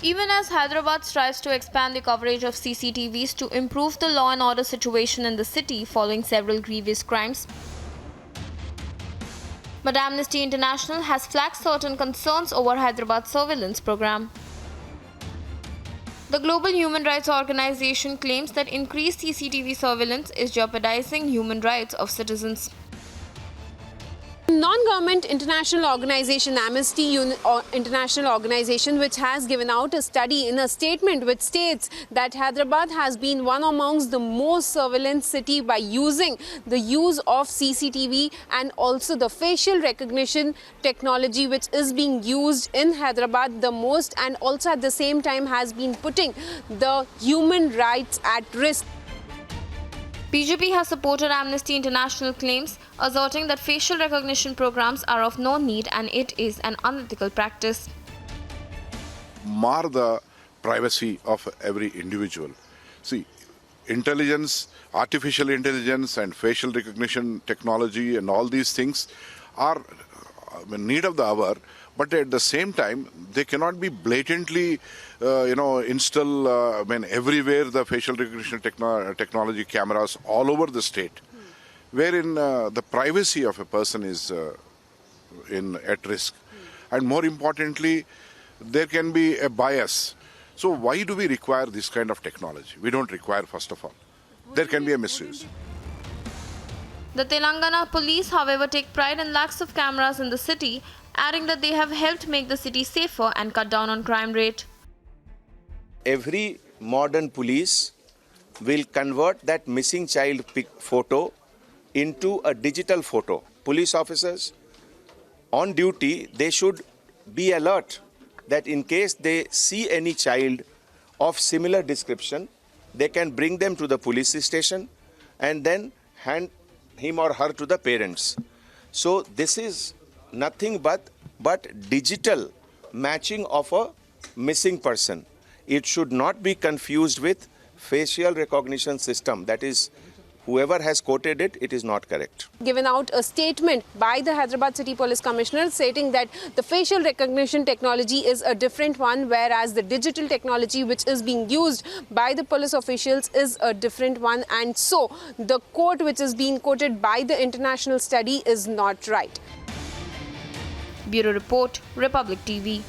Even as Hyderabad strives to expand the coverage of CCTVs to improve the law and order situation in the city following several grievous crimes, but Amnesty International has flagged certain concerns over Hyderabad's surveillance program. The Global Human Rights Organization claims that increased CCTV surveillance is jeopardizing human rights of citizens. Non-government international organization Amnesty International Organization, which has given out a study in a statement which states that Hyderabad has been one amongst the most surveillance city by using the use of CCTV and also the facial recognition technology which is being used in Hyderabad the most, and also at the same time has been putting the human rights at risk. BJP has supported Amnesty International claims, asserting that facial recognition programs are of no need and it is an unethical practice. Mar the privacy of every individual. See, intelligence, artificial intelligence and facial recognition technology and all these things are in need of the hour, but at the same time, they cannot be blatantly, install everywhere the facial recognition technology cameras all over the state, wherein the privacy of a person is at risk. And more importantly, there can be a bias. So why do we require this kind of technology? We don't require, first of all. There can be a misuse. The Telangana police, however, take pride in lakhs of cameras in the city, adding that they have helped make the city safer and cut down on crime rate. Every modern police will convert that missing child photo into a digital photo. Police officers on duty, they should be alert that in case they see any child of similar description, they can bring them to the police station and then hand him or her to the parents. So this is nothing but digital matching of a missing person. It should not be confused with facial recognition system. That is, whoever has quoted it, it is not correct. Given out a statement by the Hyderabad City Police Commissioner stating that the facial recognition technology is a different one, whereas the digital technology which is being used by the police officials is a different one, and so the quote which is being quoted by the international study is not right. Bureau Report, Republic TV.